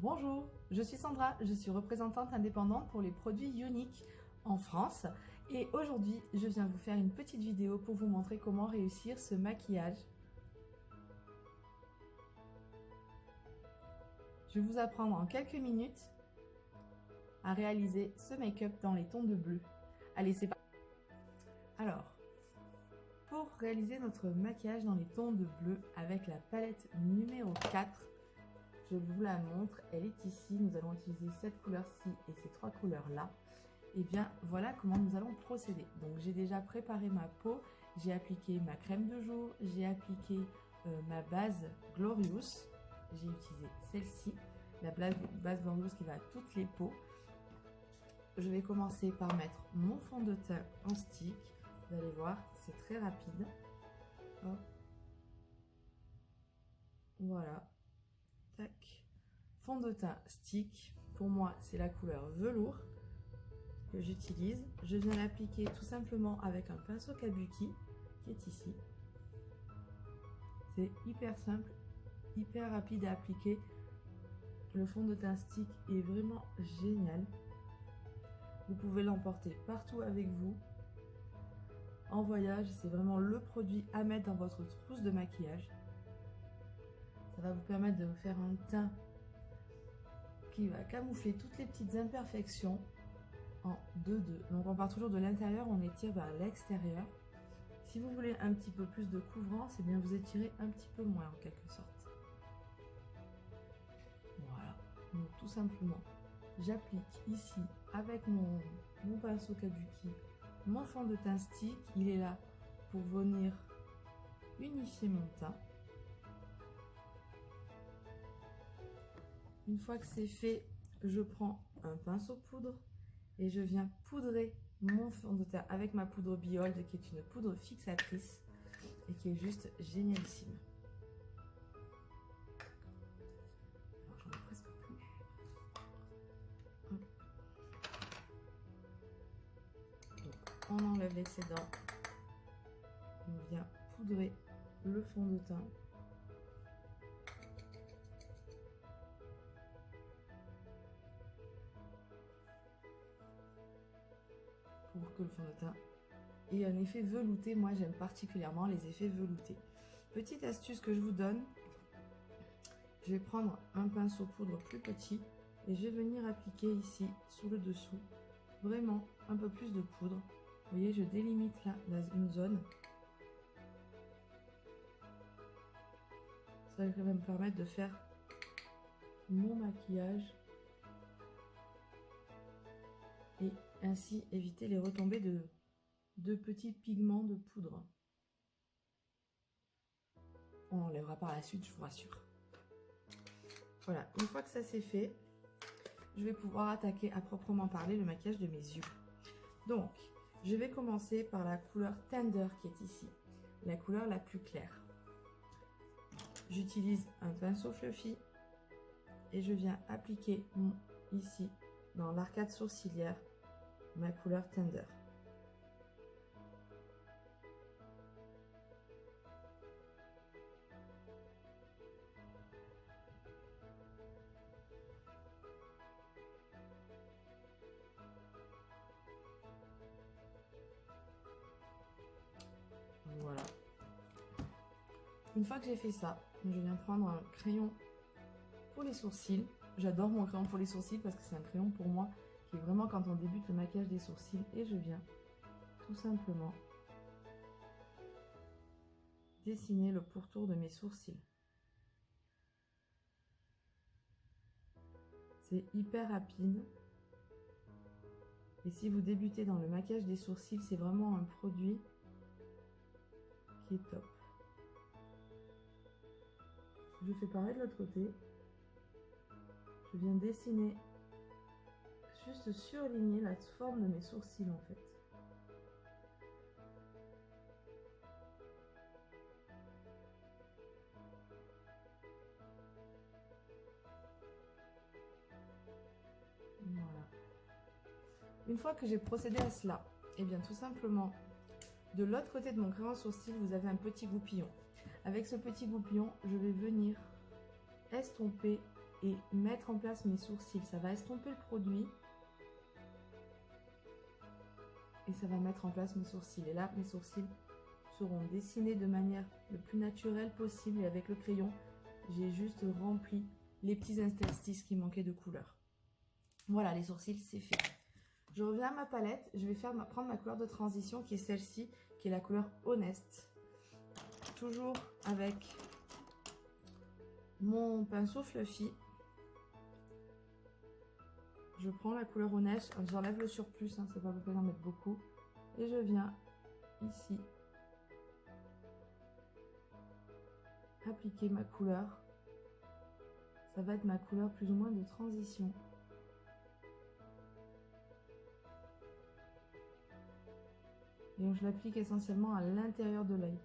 Bonjour, je suis Sandra, je suis représentante indépendante pour les produits Younique en France et aujourd'hui je viens vous faire une petite vidéo pour vous montrer comment réussir ce maquillage. Je vais vous apprendre en quelques minutes à réaliser ce make-up dans les tons de bleu. Allez, c'est parti. Alors, pour réaliser notre maquillage dans les tons de bleu avec la palette numéro 4, je vous la montre, elle est ici. Nous allons utiliser cette couleur-ci et ces trois couleurs-là. Et bien, voilà comment nous allons procéder. Donc, j'ai déjà préparé ma peau. J'ai appliqué ma crème de jour. J'ai appliqué ma base Glorious. J'ai utilisé celle-ci, la base Glorious qui va à toutes les peaux. Je vais commencer par mettre mon fond de teint en stick. Vous allez voir, c'est très rapide. Hop. Voilà. Tac. Fond de teint stick, pour moi c'est la couleur velours que j'utilise. Je viens l'appliquer tout simplement avec un pinceau kabuki qui est ici. C'est hyper simple, hyper rapide à appliquer. Le fond de teint stick est vraiment génial. Vous pouvez l'emporter partout avec vous. En voyage, c'est vraiment le produit à mettre dans votre trousse de maquillage. Ça va vous permettre de vous faire un teint qui va camoufler toutes les petites imperfections en 2-2. Donc on part toujours de l'intérieur, on étire vers l'extérieur. Si vous voulez un petit peu plus de couvrance, eh bien vous étirez un petit peu moins en quelque sorte. Voilà, donc tout simplement, j'applique ici avec mon pinceau kabuki mon fond de teint stick. Il est là pour venir unifier mon teint. Une fois que c'est fait, je prends un pinceau poudre et je viens poudrer mon fond de teint avec ma poudre Behold qui est une poudre fixatrice et qui est juste génialissime. Alors j'en ai presque plus. Hop. Donc on enlève l'excédent. On vient poudrer le fond de teint. Pour que le fond de teint ait un effet velouté. Moi j'aime particulièrement les effets veloutés. Petite astuce que je vous donne, je vais prendre un pinceau poudre plus petit et je vais venir appliquer ici sous le dessous vraiment un peu plus de poudre. Vous voyez, je délimite là une zone. Ça va me permettre de faire mon maquillage et ainsi éviter les retombées de petits pigments de poudre. On l'enlèvera par la suite, je vous rassure. Voilà, une fois que ça c'est fait, je vais pouvoir attaquer à proprement parler le maquillage de mes yeux. Donc, je vais commencer par la couleur Tender qui est ici, la couleur la plus claire. J'utilise un pinceau fluffy et je viens appliquer ici, dans l'arcade sourcilière, ma couleur Tender. Voilà. Une fois que j'ai fait ça, je viens prendre un crayon pour les sourcils. J'adore mon crayon pour les sourcils parce que c'est un crayon pour moi qui est vraiment quand on débute le maquillage des sourcils. Et je viens tout simplement dessiner le pourtour de mes sourcils. C'est hyper rapide. Et si vous débutez dans le maquillage des sourcils, c'est vraiment un produit qui est top. Je fais pareil de l'autre côté. Je viens dessiner, juste surligner la forme de mes sourcils en fait. Voilà. Une fois que j'ai procédé à cela, et bien tout simplement, de l'autre côté de mon crayon sourcil, vous avez un petit goupillon. Avec ce petit goupillon, je vais venir estomper et mettre en place mes sourcils. Ça va estomper le produit et ça va mettre en place mes sourcils. Et là, mes sourcils seront dessinés de manière le plus naturelle possible. Et avec le crayon, j'ai juste rempli les petits interstices qui manquaient de couleur. Voilà, les sourcils, c'est fait. Je reviens à ma palette. Je vais prendre ma couleur de transition qui est celle-ci, qui est la couleur Honest. Toujours avec mon pinceau Fluffy. Je prends la couleur Honest. J'enlève le surplus, hein, c'est pas la peine d'en mettre beaucoup. Et je viens ici appliquer ma couleur. Ça va être ma couleur plus ou moins de transition. Et je l'applique essentiellement à l'intérieur de l'œil.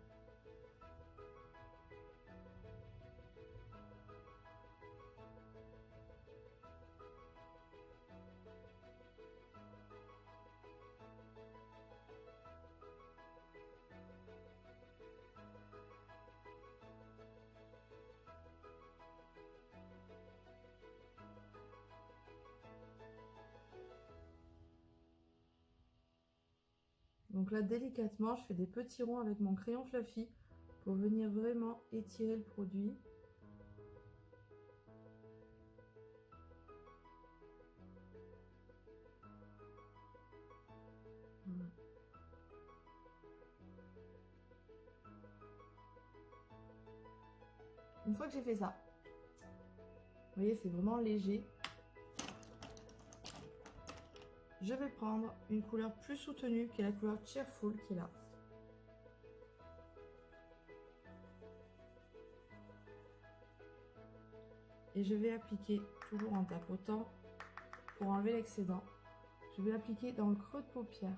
Donc là, délicatement, je fais des petits ronds avec mon crayon Fluffy pour venir vraiment étirer le produit. Voilà. Une fois que j'ai fait ça, vous voyez, c'est vraiment léger. Je vais prendre une couleur plus soutenue qui est la couleur Cheerful qui est là. Et je vais appliquer, toujours en tapotant, pour enlever l'excédent. Je vais appliquer dans le creux de paupière.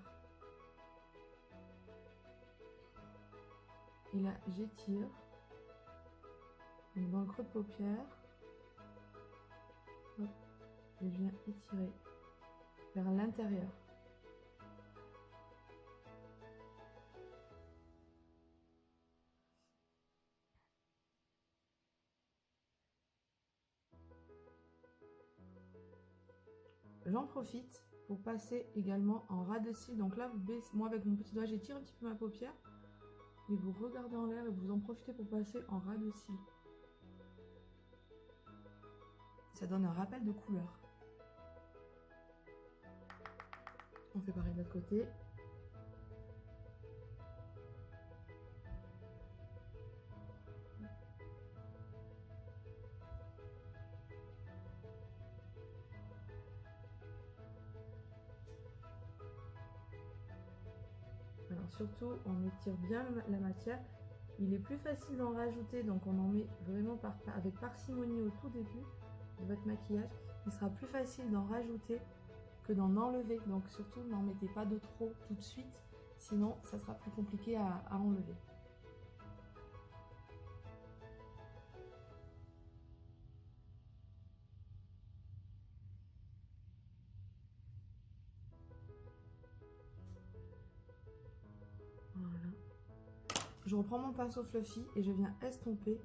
Et là, j'étire. Dans le creux de paupière. Hop, et je viens étirer vers l'intérieur. J'en profite pour passer également en ras de cils. Donc là, moi avec mon petit doigt, j'étire un petit peu ma paupière. Et vous regardez en l'air et vous en profitez pour passer en ras de cils. Ça donne un rappel de couleur. On fait pareil de l'autre côté. Alors surtout, on étire bien la matière. Il est plus facile d'en rajouter, donc on en met vraiment avec parcimonie au tout début de votre maquillage. Il sera plus facile d'en rajouter que d'en enlever. Donc surtout, n'en mettez pas de trop tout de suite, sinon ça sera plus compliqué à enlever. Voilà. Je reprends mon pinceau Fluffy et je viens estomper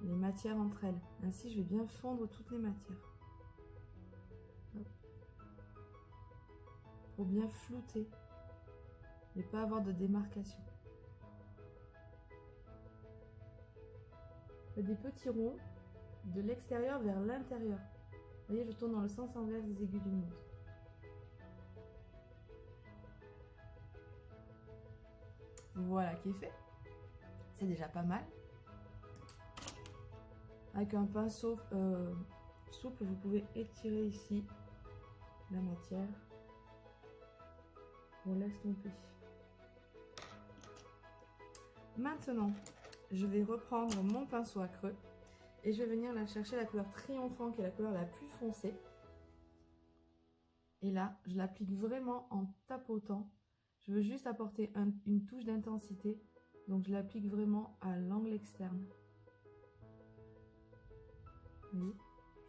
les matières entre elles. Ainsi, je vais bien fondre toutes les matières. Hop. Pour bien flouter et pas avoir de démarcation. Je fais des petits ronds de l'extérieur vers l'intérieur. Vous voyez, je tourne dans le sens inverse des aiguilles d'une montre. Voilà qui est fait. C'est déjà pas mal. Avec un pinceau souple, vous pouvez étirer ici la matière pour l'estomper. Maintenant, je vais reprendre mon pinceau à creux et je vais venir là chercher la couleur Triomphant qui est la couleur la plus foncée. Et là, je l'applique vraiment en tapotant. Je veux juste apporter une touche d'intensité. Donc, je l'applique vraiment à l'angle externe. Vous voyez,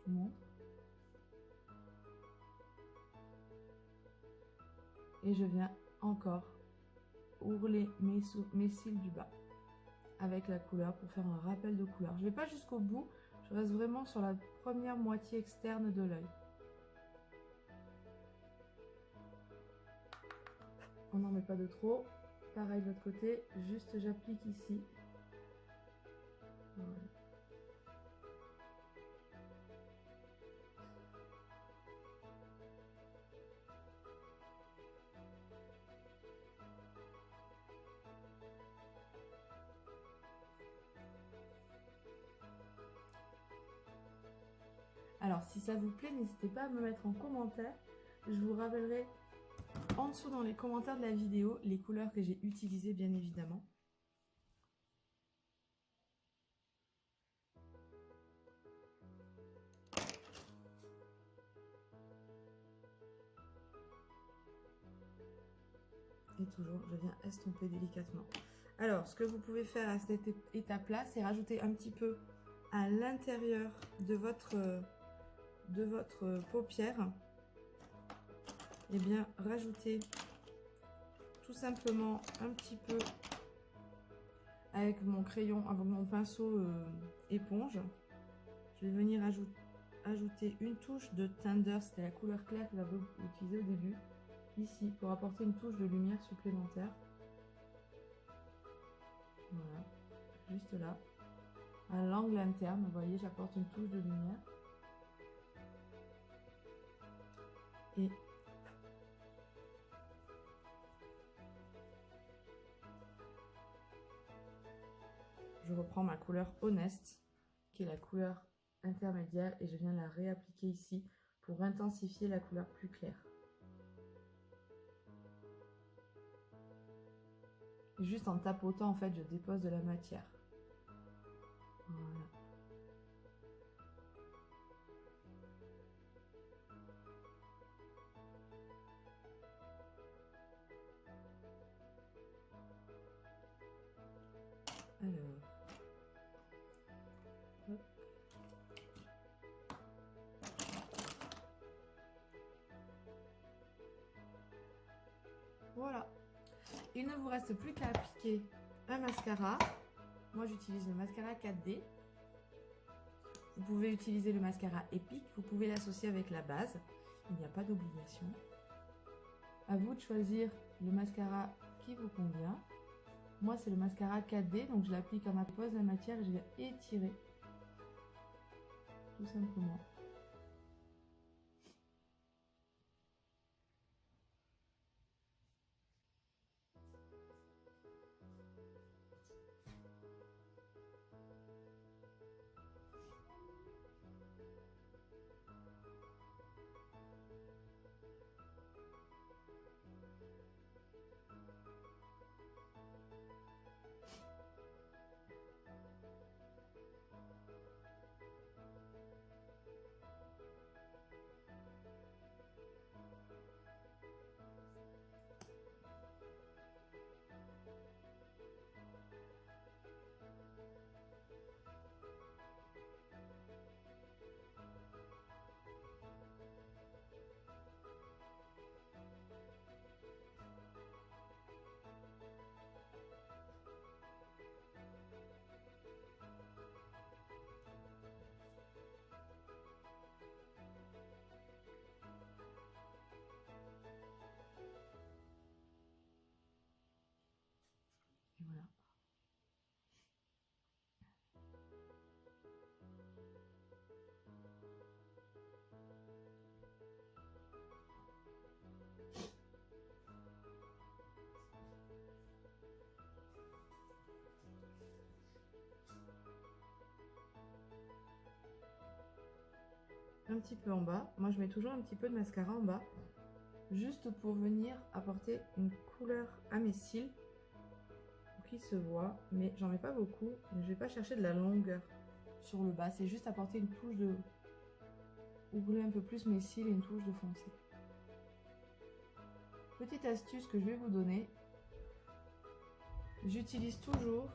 je monte. Et je viens encore ourler mes cils du bas avec la couleur pour faire un rappel de couleur. Je ne vais pas jusqu'au bout. Je reste vraiment sur la première moitié externe de l'œil. On n'en met pas de trop. Pareil de l'autre côté, juste j'applique ici. Voilà. Alors, si ça vous plaît, n'hésitez pas à me mettre en commentaire. Je vous rappellerai en dessous dans les commentaires de la vidéo les couleurs que j'ai utilisées, bien évidemment. Et toujours, je viens estomper délicatement. Alors, ce que vous pouvez faire à cette étape-là, c'est rajouter un petit peu à l'intérieur de votre paupière. Et bien, rajouter tout simplement un petit peu avec mon crayon, avec mon pinceau éponge. Je vais venir ajouter une touche de Tender, c'était la couleur claire que j'avais utilisée au début, ici, pour apporter une touche de lumière supplémentaire. Voilà, juste là. À l'angle interne, vous voyez, j'apporte une touche de lumière. Et je reprends ma couleur Honest, qui est la couleur intermédiaire, et je viens la réappliquer ici pour intensifier la couleur plus claire. Et juste en tapotant, en fait, je dépose de la matière. Voilà. Alors, hop. Voilà. Il ne vous reste plus qu'à appliquer un mascara. Moi, j'utilise le mascara 4D. Vous pouvez utiliser le mascara Epic. Vous pouvez l'associer avec la base. Il n'y a pas d'obligation. À vous de choisir le mascara qui vous convient. Moi, c'est le mascara 4D, donc je l'applique en apposant la matière et je vais étirer. Tout simplement. Et voilà. Un petit peu en bas. Moi, je mets toujours un petit peu de mascara en bas, juste pour venir apporter une couleur à mes cils, pour qu'ils se voient, mais j'en mets pas beaucoup. Je vais pas chercher de la longueur sur le bas, c'est juste apporter une touche de... ouvrir un peu plus mes cils et une touche de foncé. Petite astuce que je vais vous donner, j'utilise toujours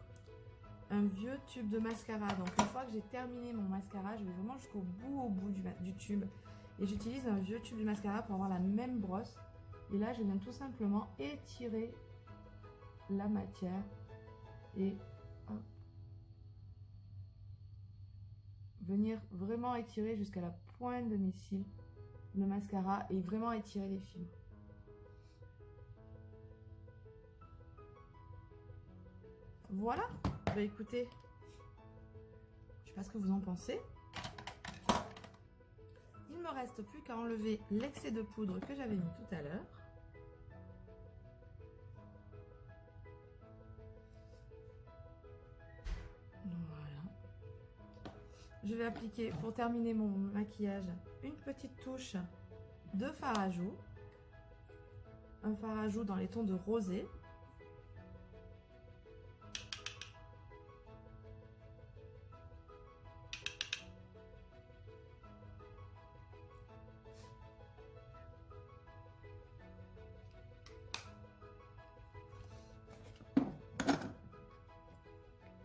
un vieux tube de mascara. Donc une fois que j'ai terminé mon mascara, je vais vraiment jusqu'au bout, du tube. Et j'utilise un vieux tube de mascara pour avoir la même brosse. Et là, je viens tout simplement étirer la matière. Et hop. venir vraiment étirer jusqu'à la pointe de mes cils le mascara et vraiment étirer les fibres. Voilà, bah écoutez, je sais pas ce que vous en pensez. Il me reste plus qu'à enlever l'excès de poudre que j'avais mis tout à l'heure. Voilà. Je vais appliquer, pour terminer mon maquillage, une petite touche de fard à joues. Un fard à joues dans les tons de rosé.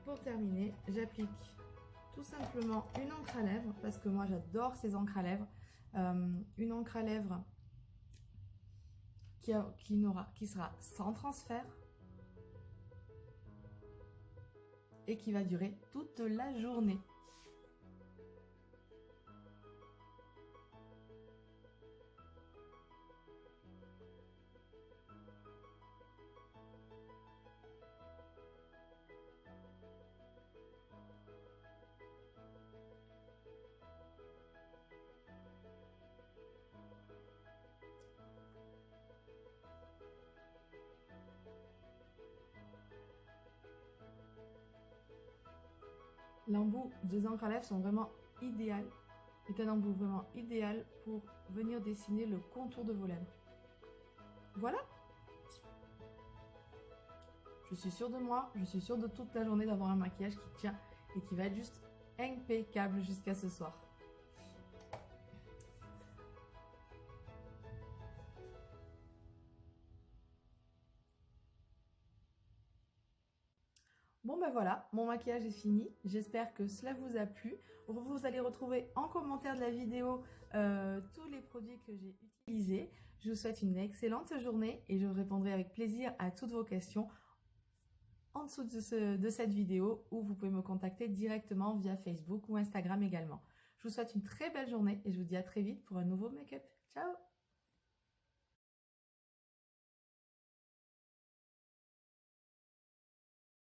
Pour terminer, j'applique tout simplement une encre à lèvres, parce que moi j'adore ces encres à lèvres. Une encre à lèvres qui sera sans transfert et qui va durer toute la journée. L'embout des encres à lèvres sont vraiment idéales. C'est un embout vraiment idéal pour venir dessiner le contour de vos lèvres. Voilà. Je suis sûre de moi, je suis sûre de toute la journée d'avoir un maquillage qui tient et qui va être juste impeccable jusqu'à ce soir. Bon ben voilà, mon maquillage est fini. J'espère que cela vous a plu. Vous allez retrouver en commentaire de la vidéo tous les produits que j'ai utilisés. Je vous souhaite une excellente journée et je répondrai avec plaisir à toutes vos questions en dessous de cette vidéo, ou vous pouvez me contacter directement via Facebook ou Instagram également. Je vous souhaite une très belle journée et je vous dis à très vite pour un nouveau make-up. Ciao!